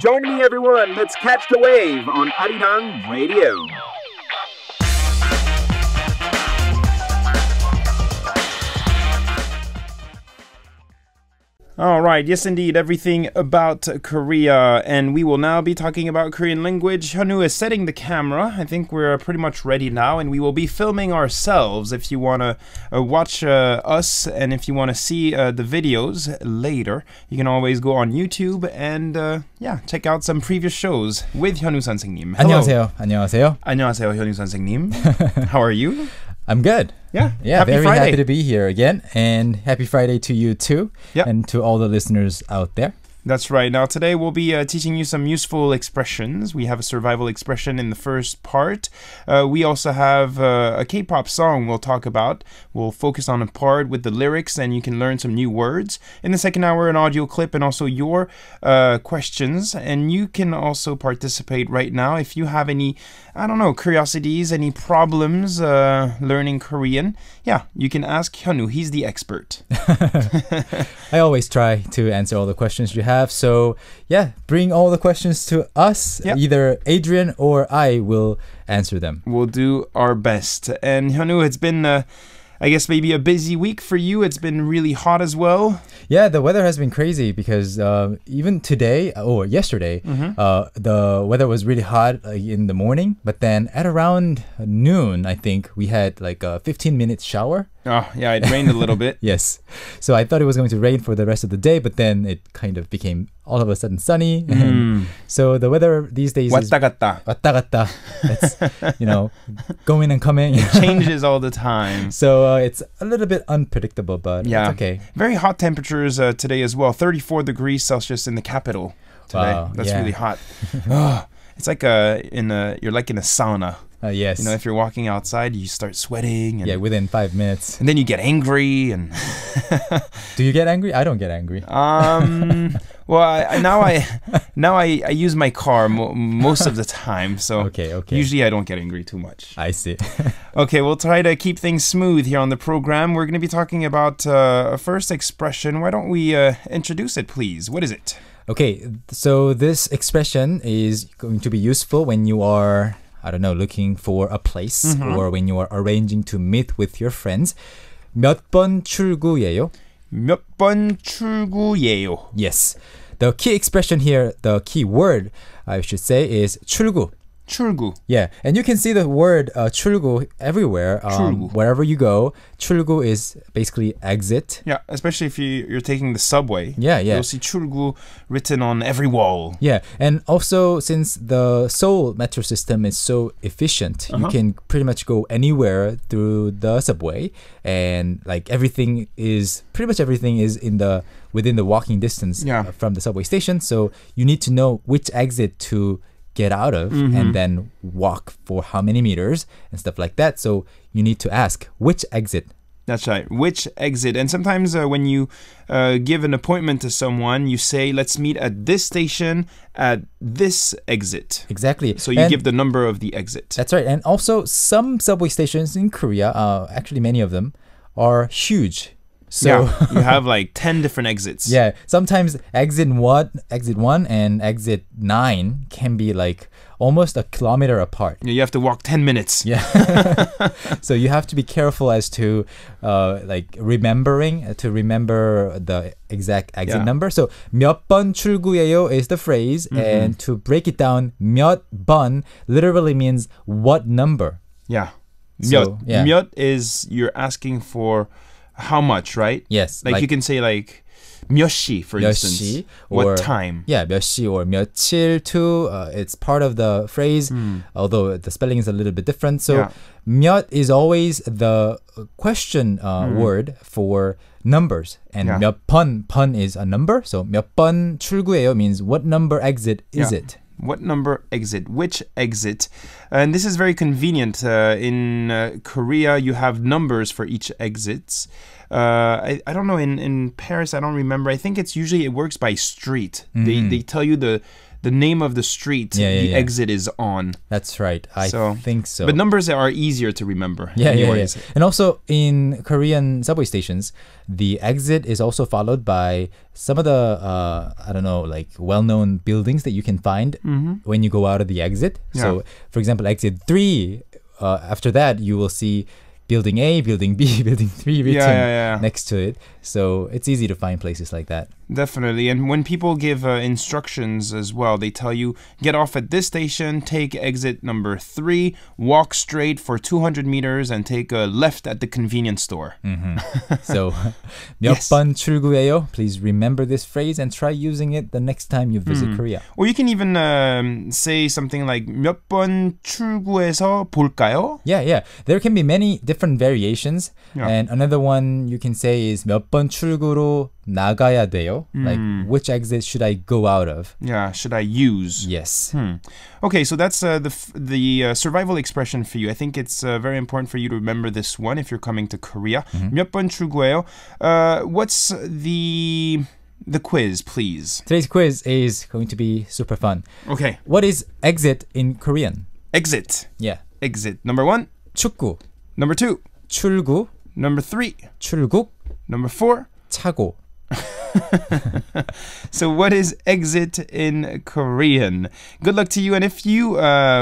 Join me, everyone. Let's catch the wave on Arirang Radio. All right, yes indeed, everything about Korea, and we will now be talking about Korean language. Hyunwoo is setting the camera. I think we're pretty much ready now, and we will be filming ourselves if you want to watch us, and if you want to see the videos later, you can always go on YouTube and check out some previous shows with Hyunwoo 선생님. 안녕하세요. 안녕하세요. 안녕하세요, Hyunwoo 선생님. How are you? I'm good. Yeah, happy Friday. Happy to be here again, and happy Friday to you too, and to all the listeners out there. That's right. Now today we'll be teaching you some useful expressions. We have a survival expression in the first part. We also have a K-pop song we'll talk about. We'll focus on a part with the lyrics, and you can learn some new words. In the second hour, an audio clip and also your questions. And you can also participate right now if you have any, curiosities, any problems learning Korean. Yeah, you can ask Hyunwoo. He's the expert. I always try to answer all the questions you have. So, bring all the questions to us. Yep. Either Adrian or I will answer them. We'll do our best. And Hyunwoo, it's been, I guess, maybe a busy week for you. It's been really hot as well. Yeah, the weather has been crazy because even today or yesterday, the weather was really hot in the morning. But then at around noon, I think, we had like a 15-minute shower. Oh, yeah, it rained a little bit. Yes. So I thought it was going to rain for the rest of the day, but then it kind of became all of a sudden sunny. And so the weather these days is... 왔다 갔다. 왔다 갔다. That's, going and coming. It changes all the time. So it's a little bit unpredictable, but it's okay. Very hot temperatures today as well. 34 degrees Celsius in the capital today. Wow, That's really hot. It's like you're like in a sauna. Yes. If you're walking outside, you start sweating. And, within 5 minutes. And then you get angry. And do you get angry? I don't get angry. Well, now I use my car most of the time. So okay. Usually I don't get angry too much. I see. Okay, we'll try to keep things smooth here on the program. We're going to be talking about a first expression. Why don't we introduce it, please? What is it? Okay, so this expression is going to be useful when you are... looking for a place or when you are arranging to meet with your friends. 몇 번 출구예요? 몇 번 출구예요? Yes. The key expression here, the key word, I should say, is 출구. 출구. Yeah, and you can see the word 출구 everywhere. 출구. Wherever you go, 출구 is basically exit. Yeah, especially if you're taking the subway. Yeah. You'll see 출구 written on every wall. Yeah, and also since the Seoul metro system is so efficient, you can pretty much go anywhere through the subway, and like pretty much everything is within the walking distance from the subway station. So you need to know which exit to get out of and then walk for how many meters and stuff like that. So you need to ask which exit. That's right. Which exit? And sometimes when you give an appointment to someone, you say, let's meet at this station at this exit. Exactly. So you give the number of the exit. That's right. And also some subway stations in Korea, actually many of them, are huge. So you have like 10 different exits. Yeah, sometimes exit 1 and exit 9 can be like almost a kilometer apart. Yeah, you have to walk 10 minutes. Yeah. So you have to be careful as to remember the exact exit number. So 몇 번 출구예요 is the phrase, and to break it down, 몇 번 literally means what number. Yeah. So, 몇 is you're asking for how much, right? Yes. Like you can say like 몇 시, for instance. 시, what time? Yeah, 몇 시 or 며칠 too. It's part of the phrase, although the spelling is a little bit different. So 몇 is always the question word for numbers. And 몇 번 is a number. So 몇 번 출구예요 means what number exit is it? What number exit? Which exit? And this is very convenient. In Korea, you have numbers for each exits. I don't know, in Paris, I don't remember. I think it works by street. They tell you the the name of the street the exit is on. That's right. I think so. But numbers are easier to remember. Yeah. And also in Korean subway stations, the exit is also followed by some of the I don't know, like well-known buildings that you can find when you go out of the exit. Yeah. So, for example, exit 3. After that, you will see Building A, Building B, Building 3 written next to it. So it's easy to find places like that. Definitely. And when people give instructions as well, they tell you, get off at this station, take exit number 3, walk straight for 200 meters, and take a left at the convenience store. So, 몇 번 출구예요? Please remember this phrase and try using it the next time you visit Korea. Or you can even say something like, 몇 번 출구해서 볼까요? Yeah. There can be many different variations. Yeah. And another one you can say is 몇 번 출구로 나가야 돼요? Like, which exit should I go out of? Yeah, should I use? Yes. Okay, so that's the survival expression for you. I think it's very important for you to remember this one if you're coming to Korea. 몇 번 출구예요? What's the quiz, please? Today's quiz is going to be super fun. Okay. What is exit in Korean? Exit. Yeah. Exit. Number 1. 축구. Number 2. 출구. Number 3. 출국. Number 4. 차고. So what is exit in Korean? Good luck to you. And if you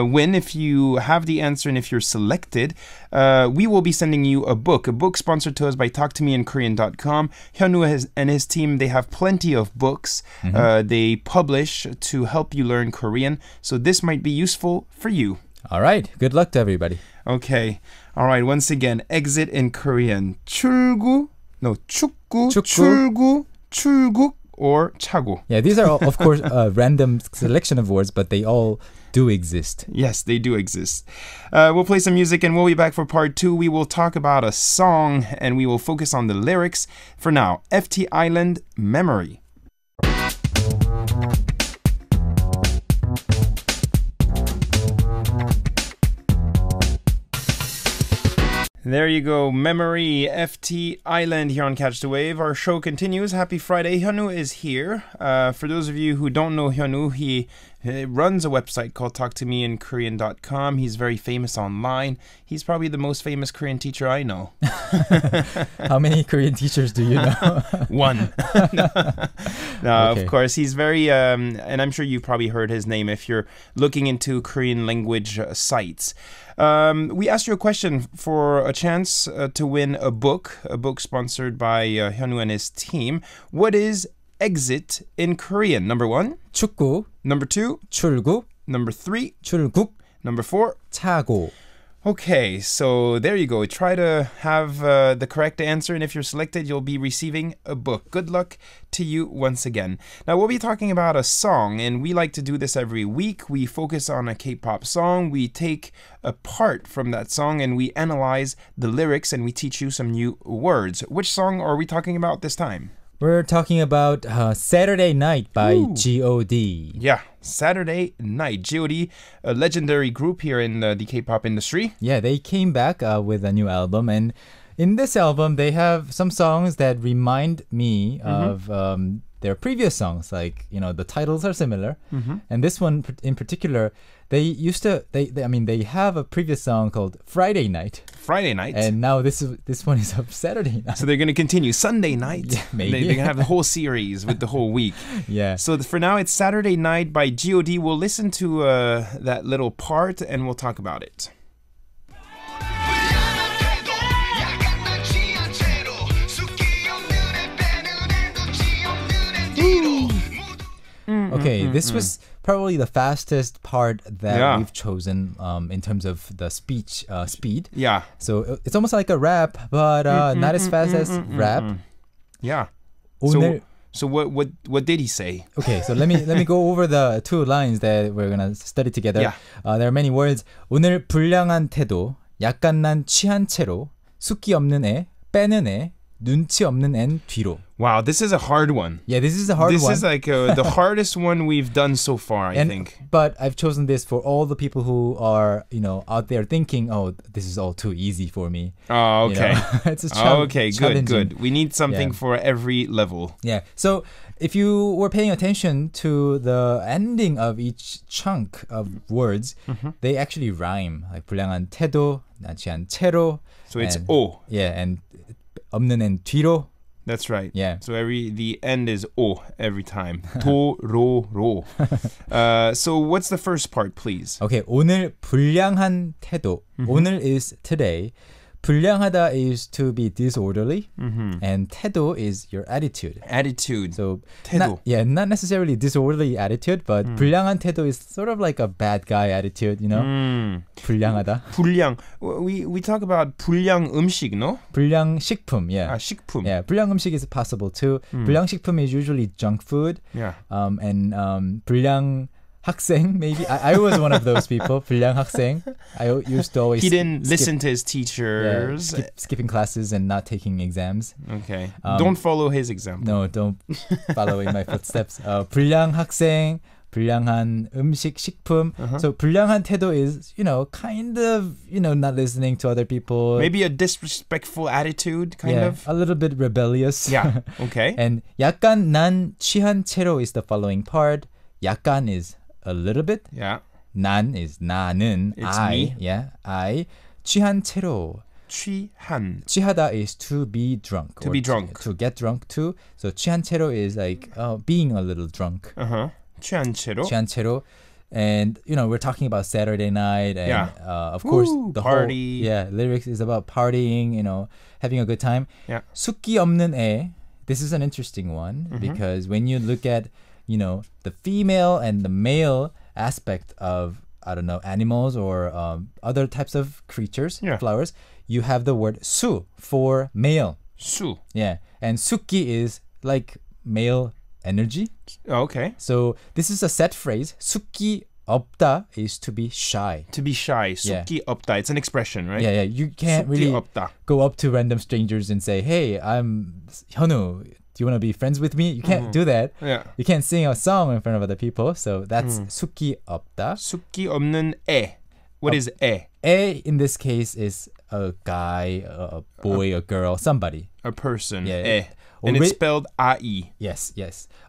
win, if you have the answer and if you're selected, we will be sending you a book sponsored to us by talktomeinkorean.com. Hyunwoo and his team, they have plenty of books they publish to help you learn Korean. So this might be useful for you. All right. Good luck to everybody. Okay. All right. Once again, exit in Korean. 축구, 출구, 출국, or 차고. Yeah, these are, of course, a random selection of words, but they all do exist. Yes, they do exist. We'll play some music and we'll be back for part 2. We will talk about a song and we will focus on the lyrics. For now, FT Island, Memory. There you go, Memory, FT Island here on Catch the Wave. Our show continues. Happy Friday. Hyunwoo is here. For those of you who don't know Hyunwoo, he runs a website called talktomeinkorean.com. He's very famous online. He's probably the most famous Korean teacher I know. How many Korean teachers do you know? One. No, okay. Of course, he's very, and I'm sure you've probably heard his name if you're looking into Korean language sites. We asked you a question for a chance to win a book sponsored by Hyunwoo and his team. What is exit in Korean? Number 1, 축구. Number 2, 출구. Number 3, 출국. Number 4, 차고. Okay, so there you go. Try to have the correct answer, and if you're selected, you'll be receiving a book. Good luck to you once again. Now, we'll be talking about a song, and we like to do this every week. We focus on a K-pop song. We take a part from that song, and we analyze the lyrics, and we teach you some new words. Which song are we talking about this time? We're talking about Saturday Night by G.O.D. Yeah, Saturday Night. G.O.D, a legendary group here in the K-pop industry. Yeah, they came back with a new album, and in this album, they have some songs that remind me of their previous songs. Like, you know, the titles are similar. And this one in particular, they have a previous song called Friday Night. Friday Night. And now this one is of Saturday Night. So they're going to continue Sunday Night. Yeah, maybe. They're going to have the whole series with the whole week. Yeah. So for now, it's Saturday Night by G.O.D. We'll listen to that little part and we'll talk about it. Okay, this was probably the fastest part that we've chosen in terms of the speech speed. Yeah. So it's almost like a rap, but not as fast as rap. Yeah. 오늘, so what did he say? Okay, so let me go over the two lines that we're gonna study together. Yeah. There are many words. 오늘 불량한 태도, 약간 난 취한 채로, 숫기 없는 애, 빼는 애, 눈치 없는 앤 뒤로. Wow, this is a hard one. Yeah, this is a hard one. This is like the hardest one we've done so far, I think. But I've chosen this for all the people who are, out there thinking, oh, this is all too easy for me. Oh, okay. It's a okay, good. We need something for every level. Yeah. So if you were paying attention to the ending of each chunk of words, they actually rhyme. Like 불량한 태도, 나치한 채로. So it's O. Yeah, and 없는 앤 뒤로. That's right. Yeah. So the end is O every time. 도, 로, 로. So what's the first part, please? Okay, 오늘 불량한 태도. 오늘 is today. 불량하다 is to be disorderly, and 태도 is your attitude. Attitude. So 태도. not necessarily disorderly attitude, but 불량한 태도 is sort of like a bad guy attitude, 불량하다. 불량. We talk about 불량 음식, no? 불량 식품, yeah. 식품. Yeah, 불량 음식 is possible too. 불량 식품 is usually junk food. Yeah. And 불량 학생, maybe. I was one of those people. 불량 학생. I used to always. He didn't listen to his teachers. Yeah, skipping classes and not taking exams. Okay. Don't follow his example. No, don't follow in my footsteps. 불량 학생, 불량한 음식, 식품. So 불량한 태도 is, kind of, not listening to other people. Maybe a disrespectful attitude, kind of. A little bit rebellious. Yeah. Okay. And 약간 난 취한 채로 is the following part. 약간 is a little bit. Yeah. 난 is 나는. It's I. me. Yeah. I. 취한 채로. 취한. 취하다 is to be drunk. To be drunk. To get drunk too. So 취한 채로 is like being a little drunk. 취한 채로. 취한 채로. And, we're talking about Saturday night. And, of course, the party. whole lyrics is about partying, having a good time. Yeah. 숙기 없는 애. This is an interesting one because when you look at the female and the male aspect of, I don't know, animals or other types of creatures, flowers, you have the word 수 for male. 수. Yeah. And 숙기 is like male energy. Okay. So this is a set phrase. 숙기 없다 is to be shy. To be shy. 숙기 없다. It's an expression, right? Yeah. You can't really go up to random strangers and say, hey, I'm 현우. Do you want to be friends with me? You can't do that. Yeah. You can't sing a song in front of other people. So that's 숙기 없다. 숙기 없는 애. What is 애? 애 in this case is a guy, a boy, a girl, somebody. A person. Yeah. 애. And it's spelled I. Yes.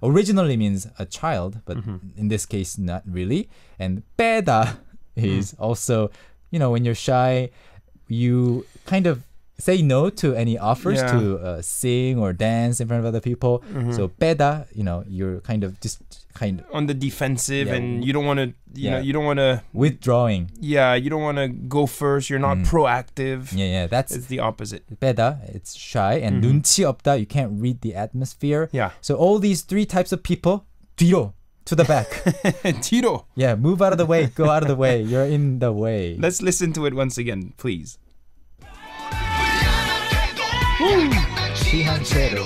Originally means a child, but in this case, not really. And 빼다 is also, when you're shy, you kind of say no to any offers to sing or dance in front of other people. So 빼다, you're kind of on the defensive, and you don't want to, you don't want to withdrawing. Yeah, you don't want to go first. You're not proactive. Yeah, it's the opposite. 빼다, it's shy, and 눈치 없다, you can't read the atmosphere. Yeah. So all these three types of people, 뒤로, to the back. 뒤로. Yeah, move out of the way, go out of the way. You're in the way. Let's listen to it once again, please. 취한 채로.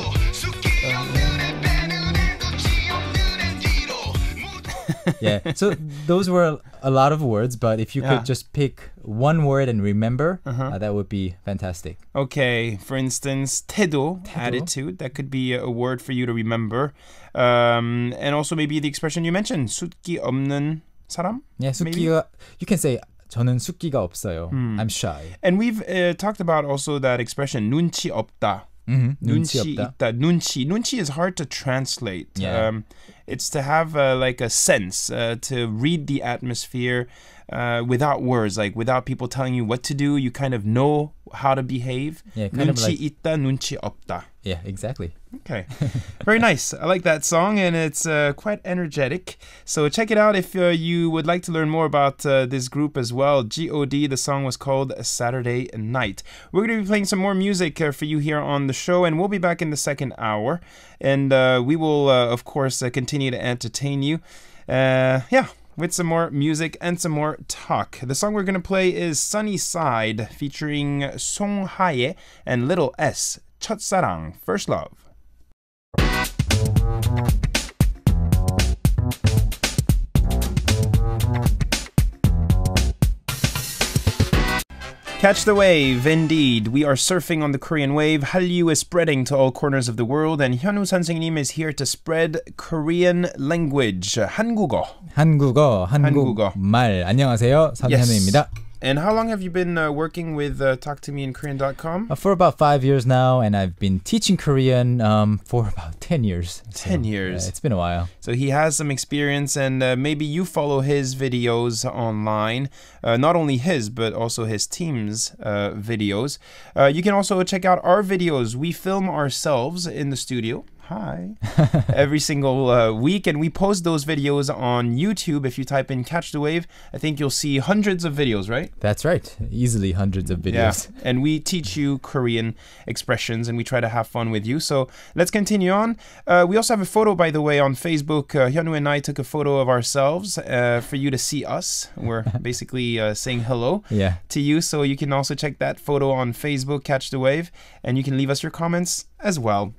Yeah, so those were a lot of words, but if you could just pick one word and remember, that would be fantastic. Okay, for instance, 태도, attitude. That could be a word for you to remember. And also maybe the expression you mentioned, 숙기 없는 사람? Yeah, 숙기가, you can say, 저는 숙기가 없어요. I'm shy. And we've talked about also that expression, 눈치 없다. 눈치 있다. 눈치 is hard to translate. Yeah. It's to have like a sense, to read the atmosphere without words, like without people telling you what to do. You kind of know how to behave. Yeah, kind of like, 있다, 눈치 없다. Yeah, exactly. Okay. Very nice. I like that song, and it's quite energetic. So check it out if you would like to learn more about this group as well. G.O.D. The song was called Saturday Night. We're going to be playing some more music for you here on the show, and we'll be back in the second hour. And we will, of course, continue to entertain you. With some more music and some more talk. The song we're going to play is Sunny Side, featuring 송하예 and Little S. 첫사랑, First Love. Catch the wave, indeed. We are surfing on the Korean wave. Hallyu is spreading to all corners of the world, and Hyunwoo 선생님 is here to spread Korean language. 한국어. 한국말. 안녕하세요. 선현우입니다. And how long have you been working with talktomeinkorean.com? For about 5 years now, and I've been teaching Korean for about 10 years. 10 years. It's been a while. So he has some experience, and maybe you follow his videos online. Not only his, but also his team's videos. You can also check out our videos. We film ourselves in the studio. Hi. Every single week, and we post those videos on YouTube. If you type in Catch the Wave, I think you'll see hundreds of videos, right? That's right. Easily hundreds of videos. Yeah. And we teach you Korean expressions, and we try to have fun with you. So let's continue on. We also have a photo, by the way, on Facebook. Hyunwoo and I took a photo of ourselves for you to see us. We're basically saying hello to you. So you can also check that photo on Facebook, Catch the Wave, and you can leave us your comments as well.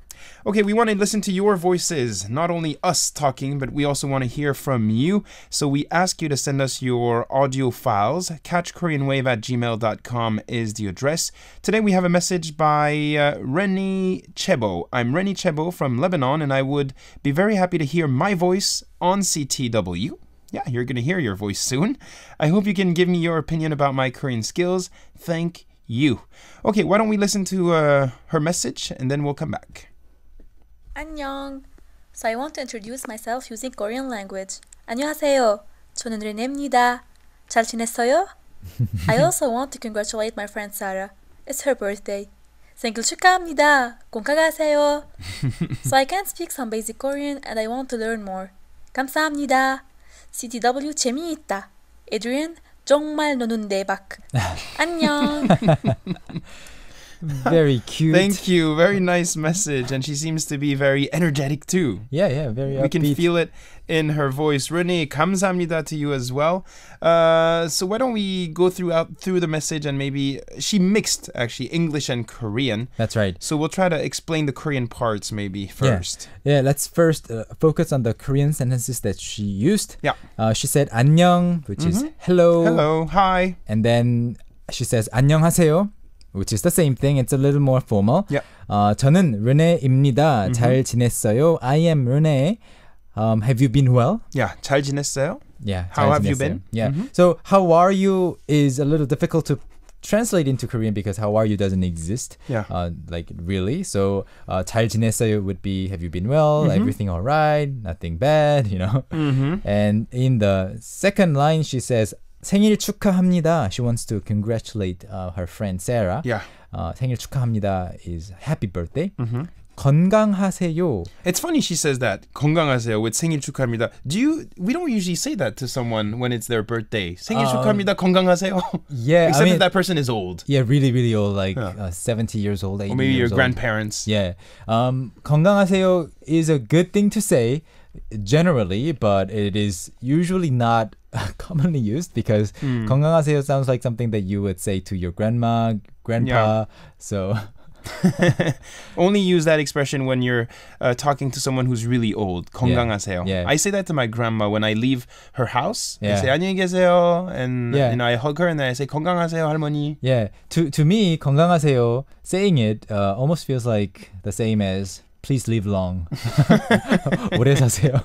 Okay, we want to listen to your voices, not only us talking, but we also want to hear from you. So we ask you to send us your audio files. catchkoreanwave@gmail.com is the address. Today we have a message by Rennie Chebo. I'm Rennie Chebo from Lebanon, and I would be very happy to hear my voice on CTW. Yeah, you're going to hear your voice soon. I hope you can give me your opinion about my Korean skills. Thank you. Okay, why don't we listen to her message, and then we'll come back. 안녕. So I want to introduce myself using Korean language. 안녕하세요. 저는 레네입니다. 잘 지냈어요? I also want to congratulate my friend Sarah. It's her birthday. 생일 축하합니다. 건강하세요. So I can speak some basic Korean and I want to learn more. 감사합니다. CTW 재미있다. Adrian 정말 너는 대박. 안녕. Very cute. Thank you. Very nice message. And she seems to be very energetic too. Yeah, very We can upbeat. feel it in her voice. Renee, 감사합니다 to you as well. So why don't we go through the message, and maybe she mixed actually English and Korean. That's right. So we'll try to explain the Korean parts maybe first. Yeah, let's first focus on the Korean sentences that she used. Yeah. She said 안녕, which is hello. Hello, hi. And then she says 안녕하세요, which is the same thing. It's a little more formal. Yeah. 저는 르네입니다. 잘 지냈어요? I am Rene. Have you been well? Yeah, 잘 지냈어요? Yeah. How 잘 have you 지냈어요. been? Yeah. So how are you is a little difficult to translate into Korean because how are you doesn't exist. Yeah. Like really. So 잘 지냈어요 would be have you been well? Everything all right? Nothing bad, you know. And in the second line she says 생일 축하합니다. She wants to congratulate her friend Sarah. Yeah. 생일 축하합니다 is happy birthday. 건강하세요. It's funny she says that. 건강하세요 with 생일 축하합니다. We don't usually say that to someone when it's their birthday. 생일 축하합니다. 건강하세요. Yeah. Except if that person is old. Yeah, really old, like 70 years old, 80 Or maybe your years old. grandparents. Yeah. 건강하세요 is a good thing to say generally, but it is usually not commonly used because 건강하세요 sounds like something that you would say to your grandma, grandpa. So only use that expression when you're talking to someone who's really old. 건강하세요. Yeah. I say that to my grandma when I leave her house. I Yeah. say 안녕히 계세요, and Yeah. I hug her, and then I say 건강하세요, 할머니. yeah, to me 건강하세요 saying it almost feels like the same as please live long. 오래 사세요.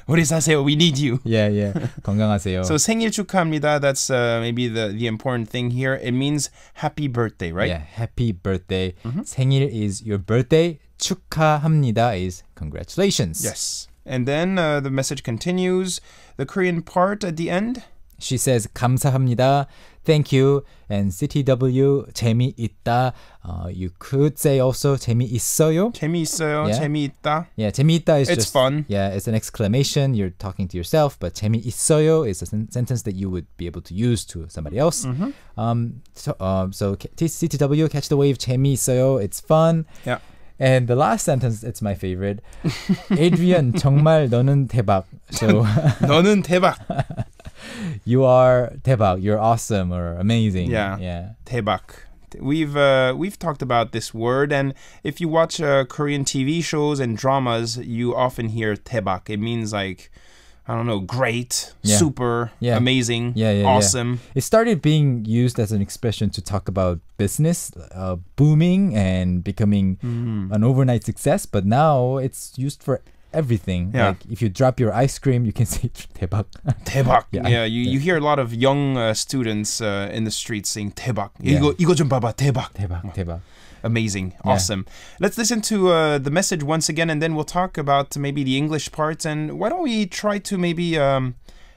오래 사세요. We need you. Yeah. 건강하세요. So 생일 축하합니다. That's maybe the important thing here. It means happy birthday, right? Yeah, happy birthday. 생일 is your birthday. 축하합니다 is congratulations. Yes. And then the message continues. The Korean part at the end. She says 감사합니다. Thank you. And CTW 재미있다. You could say also 재미있어요. 재미있어요. Yeah. 재미있다. Yeah, 재미있다 is It's just fun. Yeah, it's an exclamation. You're talking to yourself. But 재미있어요 is a sentence that you would be able to use to somebody else. So CTW catch the wave 재미있어요. It's fun. Yeah. And the last sentence, it's my favorite. Adrian, 정말 너는 대박. So 너는 대박. you are 대박. You're awesome or amazing. Yeah. 대박. We've talked about this word, and if you watch Korean TV shows and dramas, you often hear 대박. It means like I don't know, great, Yeah. super, Yeah. amazing, Yeah. awesome. It started being used as an expression to talk about business booming and becoming an overnight success, but now it's used for everything. Yeah. Like if you drop your ice cream, you can say 대박. 대박. Yeah. Yeah, you hear a lot of young students in the streets saying 대박. Yeah. 이거 좀 봐봐, 대박. 대박. Amazing. Yeah. Awesome. Let's listen to the message once again, and then we'll talk about maybe the English parts. And why don't we try to maybe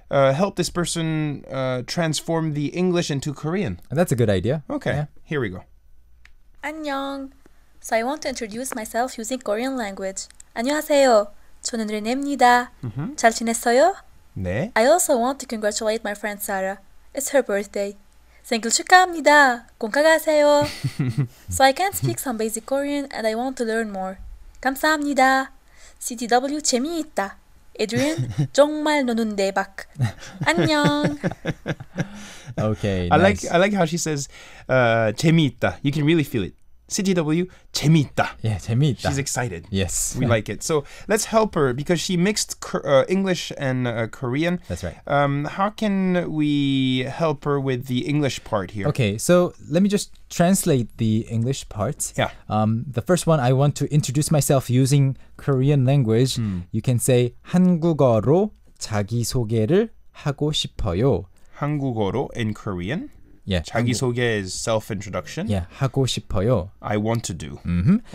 help this person transform the English into Korean? That's a good idea. Okay, Yeah. here we go. 안녕. So I want to introduce myself using Korean language. 안녕하세요. 저는 레네입니다. 잘 지냈어요? 네. I also want to congratulate my friend Sarah. It's her birthday. 생일 축하합니다. 공카가세요. So I can speak some basic Korean and I want to learn more. 감사합니다. CTW 재미있다. Adrian 정말 너는 대박. 안녕. Okay. I nice. like how she says 재미있다. You can really feel it. CTW 재미있다. Yeah, 재미있다. She's excited. Yes. We like it. So let's help her because she mixed English and Korean. That's right. How can we help her with the English part here? Okay, so let me just translate the English parts. Yeah. The first one, I want to introduce myself using Korean language. You can say 한국어로 자기소개를 하고 싶어요. 한국어로 in Korean. Yeah. 자기소개 is self-introduction. Yeah, 하고 싶어요. I want to do.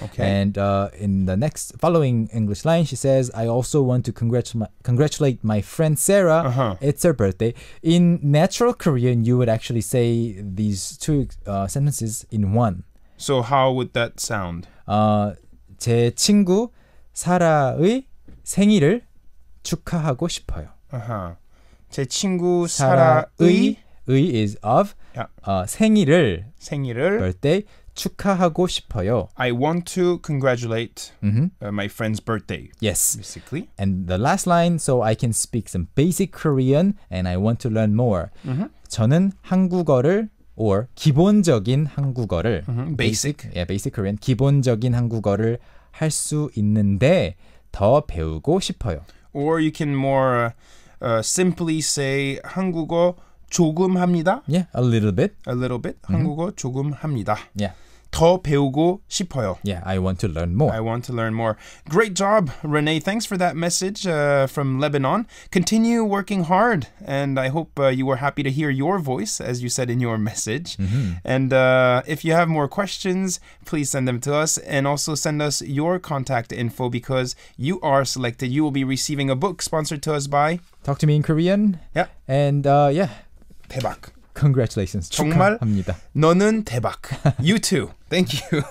Okay. And in the next following English line, she says, I also want to congratulate my friend Sarah. It's her birthday. In natural Korean, you would actually say these two sentences in one. So how would that sound? 제 친구 사라의 생일을 축하하고 싶어요. 제 친구 사라의 의 is of Yeah. 생일을 생일을 birthday 축하하고 싶어요. I want to congratulate my friend's birthday. Yes. Basically. And the last line, so I can speak some basic Korean and I want to learn more. 저는 한국어를 or 기본적인 한국어를 Basic. Yeah, basic Korean. 기본적인 한국어를 할 수 있는데 더 배우고 싶어요. Or you can more simply say 한국어 조금 합니다. Yeah, a little bit. A little bit. 한국어 조금 합니다. Yeah. 더 배우고 싶어요. Yeah, I want to learn more. I want to learn more. Great job, Renee. Thanks for that message from Lebanon. Continue working hard, and I hope you were happy to hear your voice, as you said in your message. And if you have more questions, please send them to us, and also send us your contact info because you are selected. You will be receiving a book sponsored to us by Talk to me in Korean. Yeah. And yeah, 대박. congratulations. 정말 축하합니다. 너는 대박. You too. Thank you.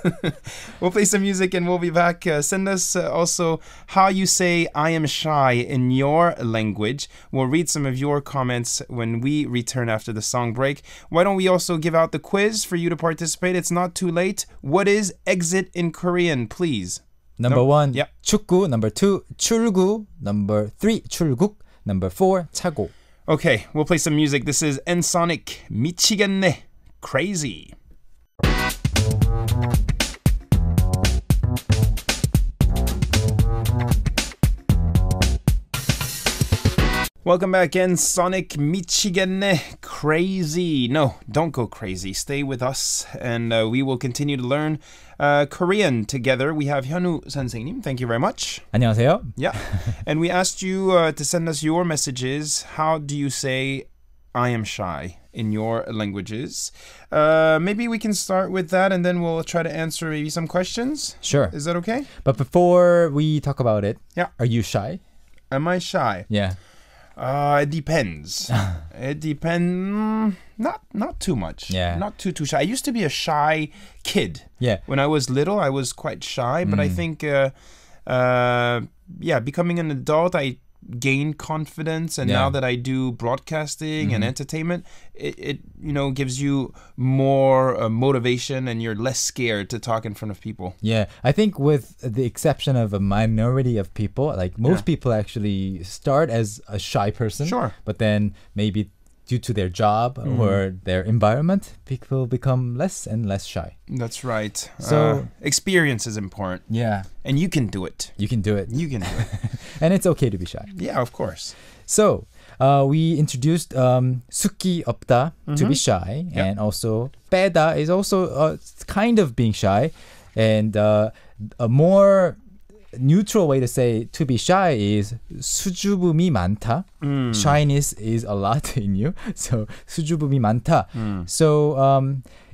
We'll play some music and we'll be back. Send us also how you say I am shy in your language. We'll read some of your comments when we return after the song break. Why don't we also give out the quiz for you to participate? It's not too late. What is exit in Korean, please? Number one, Yeah. 축구. Number two, 출구. Number three, 출국. Number four, 차고. Okay, we'll play some music. This is Ensonic, 미치겠네, Crazy. Welcome back, Ensonic, 미치겠네, Crazy. No, don't go crazy. Stay with us, and we will continue to learn Korean together. We have 현우 선생님. Thank you very much. 안녕하세요. Yeah. And we asked you to send us your messages. How do you say I am shy in your languages? Maybe we can start with that and then we'll try to answer maybe some questions. Sure. Is that okay? But before we talk about it, Yeah. are you shy? Am I shy? Yeah. It depends. It depends. Not too much. Yeah. Not too shy. I used to be a shy kid. Yeah. When I was little, I was quite shy, but I think becoming an adult, I gained confidence, and Yeah. now that I do broadcasting and entertainment, it gives you more motivation, and you're less scared to talk in front of people. Yeah, I think with the exception of a minority of people, like most people actually start as a shy person. Sure. But then maybe due to their job or their environment, people become less and less shy. That's right. So experience is important. Yeah, And you can do it. you can do it. You can do it. And it's okay to be shy. Yeah, of course. So we introduced 수기 없다, to be shy. Yep. And also 빼다 is also kind of being shy. And a more neutral way to say to be shy is 수줍음이 많다. Shyness is a lot in you. So 수줍음이 많다. So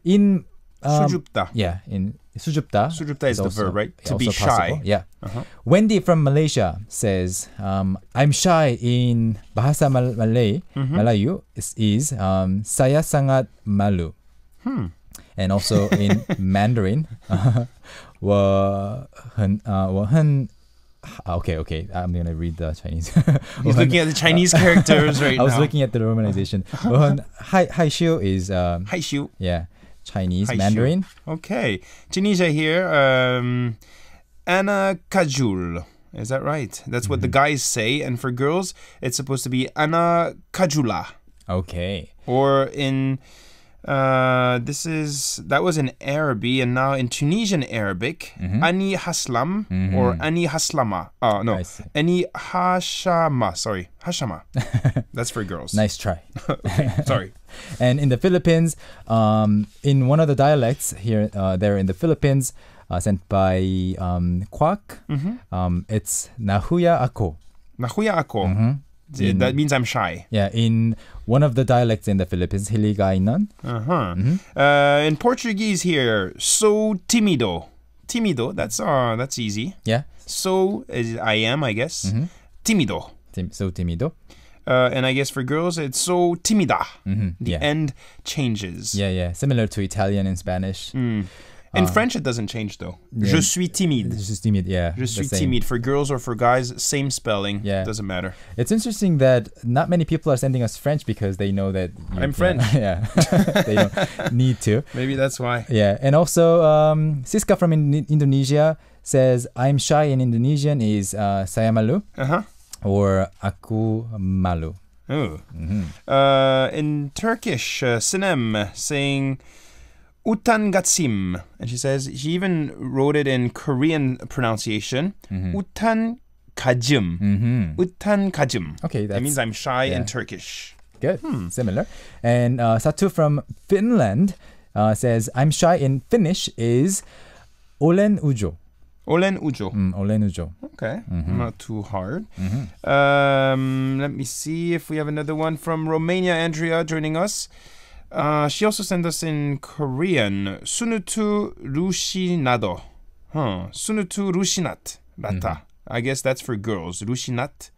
in 수줍다. yeah, in 수줍다. 수줍다 is the also- verb, right? To be also shy. possible. Yeah. Uh-huh. Wendy from Malaysia says, I'm shy in Bahasa Malay. Malayu is saya sangat malu. And also in Mandarin, 我很 okay, I'm gonna read the Chinese. He's looking at the Chinese characters right now. I was looking at the romanization. 我很害羞 is 害羞. yeah, Chinese 害羞. Mandarin. Okay. Tunisia here. Anna Kajul. Is that right? That's what the guys say. And for girls, it's supposed to be Anna Kajula. Okay. Or in that was in Arabic, and now in Tunisian Arabic, Ani Haslam or Ani Haslama. Oh no, I see. Ani Hashama. Sorry, Hashama. That's for girls. Nice try. Okay, sorry. And in the Philippines, in one of the dialects here, there in the Philippines, sent by Kwak, it's Nahuya ako. Nahuya ako. That means I'm shy. Yeah, in one of the dialects in the Philippines, Hiligaynon. In Portuguese here, so tímido. Tímido. That's easy. Yeah, So is I am, I guess. Tímido. so tímido. And I guess for girls, it's so tímida. The Yeah. end changes. Yeah, similar to Italian and Spanish. In French, it doesn't change though. Yeah. Je suis timide. It's just timid, yeah. Je the suis same. timide. For girls or for guys, same spelling. Yeah. Doesn't matter. It's interesting that not many people are sending us French because they know that I'm French. Yeah, they don't need to. Maybe that's why. Yeah, and also Siska from Indonesia says, I'm shy in Indonesian is saya malu or aku malu. Oh. In Turkish, Sinem saying Utan gatsim. And she says, she even wrote it in Korean pronunciation. Utan kajim. Utan kajim. Okay, That means I'm shy yeah. in Turkish. Good, similar. And Satu from Finland says, I'm shy in Finnish is olen ujo. Olen ujo. Olen ujo. Okay, not too hard. Let me see if we have another one from Romania. Andrea joining us. She also sent us in Korean. Sunutu rushinado. Sunutu rushinat. Rata. I guess that's for girls. Rushinat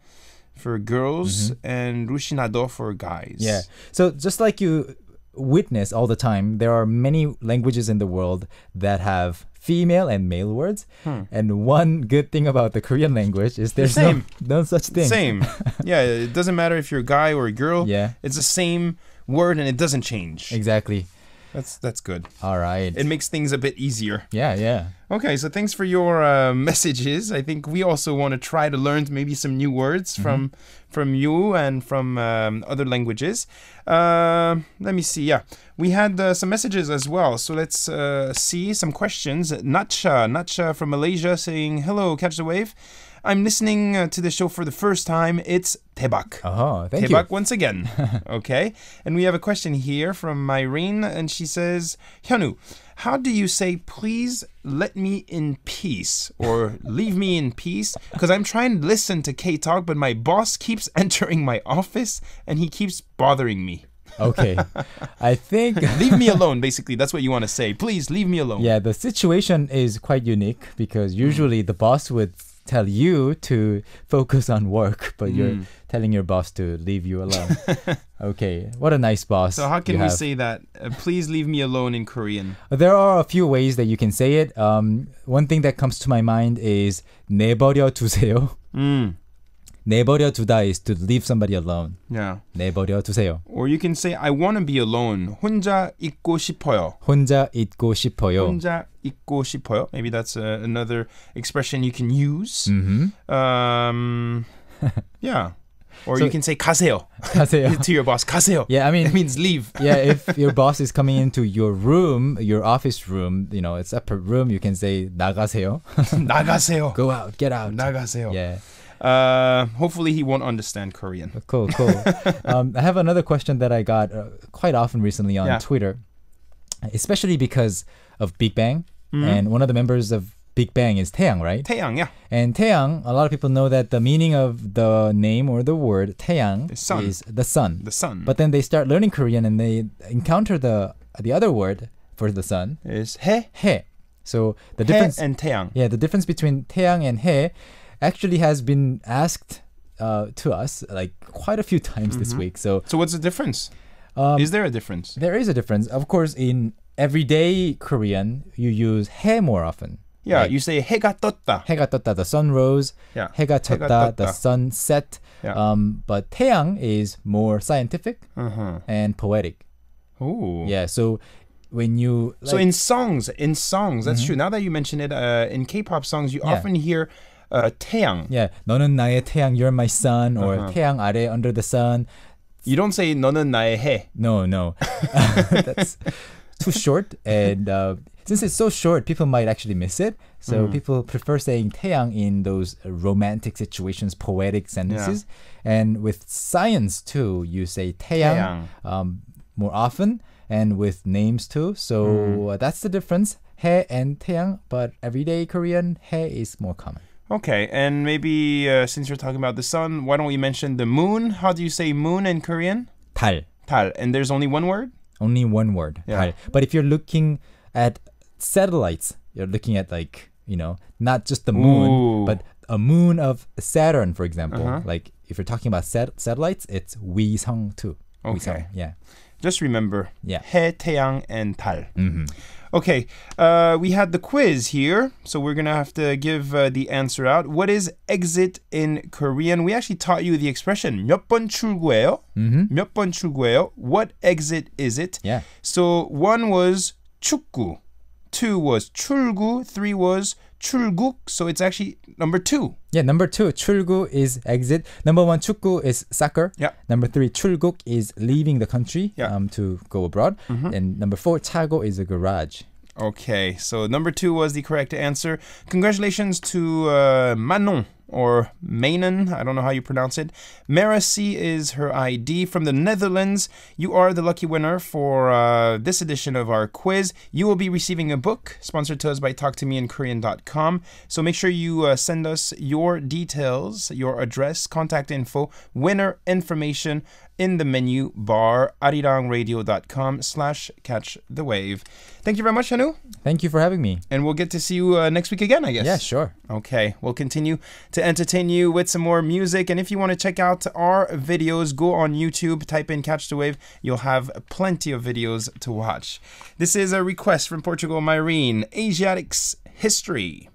for girls and rushinado for guys. Yeah. So just like you witness all the time, there are many languages in the world that have female and male words. And one good thing about the Korean language is there's no such thing. Same. Yeah, it doesn't matter if you're a guy or a girl. Yeah. It's the same word and it doesn't change. Exactly. That's good. All right. It makes things a bit easier. Yeah. Okay, so thanks for your messages. I think we also want to try to learn maybe some new words from you and from other languages. Let me see. Yeah, we had some messages as well. So let's see some questions. Natsha from Malaysia saying, hello, Catch the Wave. I'm listening to the show for the first time. It's 대박. Oh, thank 대박 you. once again. Okay. And we have a question here from Myrene, and she says, Hyunwoo, how do you say, please let me in peace or leave me in peace? Because I'm trying to listen to K-Talk, but my boss keeps entering my office and he keeps bothering me. Okay. I think Leave me alone, basically. That's what you want to say. Please leave me alone. yeah, the situation is quite unique because usually the boss would tell you to focus on work, but you're telling your boss to leave you alone. Okay, what a nice boss. So how can you we have. say that? Please leave me alone in Korean. There are a few ways that you can say it. One thing that comes to my mind is 내버려 두세요. 내버려 두다 is to leave somebody alone. Yeah. 내버려 두세요. Or you can say, I want to be alone. 혼자 있고 싶어요. 혼자 있고 싶어요. 혼자 있고 싶어요. Maybe that's another expression you can use. Yeah. Or So- you can say 가세요 가세요. to your boss. 가세요. Yeah, I mean, It means leave. yeah, if your boss is coming into your room, your office room, it's a separate room, you can say 나가세요. 나가세요. Go out, get out. 나가세요. Yeah. Hopefully he won't understand Korean. Cool. I have another question that I got quite often recently on Yeah. Twitter, especially because of Big Bang. Mm-hmm. And one of the members of Big Bang is Taeyang, right? 태양, yeah. And Taeyang, a lot of people know that the meaning of the name or the word Taeyang The sun. is the sun. The sun But then they start learning Korean and they encounter the other word for the sun, is 해, 해. So the 해 difference, and 태양. yeah, the difference between Taeyang and 해 actually has been asked to us like quite a few times this week. So So what's the difference? Is there a difference? there is a difference. Of course, in everyday Korean, you use 해 more often. Yeah, Like, you say 해가 떴다. 해가 떴다, the sun rose. Yeah. 해가 졌다, the 떴다. sun set. Yeah. But 태양 is more scientific Uh-huh. and poetic. Ooh. Yeah, so when you So in songs, that's true. Now that you mention it, in K-pop songs, you Yeah. often hear 태양. yeah, 너는 나의 태양, you're my sun, or 태양 아래, under the sun. You don't say 너는 나의 해. No. That's too short. And since it's so short, people might actually miss it. So people prefer saying 태양 in those romantic situations, poetic sentences. And with science too, you say 태양 more often, and with names too. So that's the difference. 해 and 태양, but everyday Korean, 해 is more common. Okay, and maybe since you're talking about the sun, why don't we mention the moon? How do you say moon in Korean? 달. 달. And there's only one word? Only one word. Yeah. 달. But if you're looking at satellites, you're looking at not just the moon, Ooh. but a moon of Saturn, for example. Like if you're talking about satellites, it's 위성 too. Okay. 위성. Yeah. Just remember, Yeah. 해, 태양, and 달. Mm-hmm. Okay, we had the quiz here, so we're going to have to give the answer out. What is exit in Korean? We actually taught you the expression 몇 번 출구예요? 몇 번 출구예요? What exit is it? Yeah. So 1 was 축구, 2 was 출구, 3 was 출국, so it's actually number 2. Yeah, number 2, 출구 is exit. Number 1, 축구 is soccer. Yeah. Number 3, 출국 is leaving the country Yeah. to go abroad. And number 4, 차고 is a garage. Okay, so number 2 was the correct answer. Congratulations to Manon, or Manon, I don't know how you pronounce it. Marcy is her ID from the Netherlands. You are the lucky winner for this edition of our quiz. You will be receiving a book sponsored to us by talktomeinkorean.com. So make sure you send us your details, your address, contact info, winner information in the menu bar, arirangradio.com/catchthewave. Thank you very much, Hanu. Thank you for having me. And we'll get to see you next week again, I guess. Yeah, sure. Okay, we'll continue to entertain you with some more music. And if you want to check out our videos, go on YouTube, type in Catch the Wave. You'll have plenty of videos to watch. This is a request from Portugal, Myrene, Asiatics History.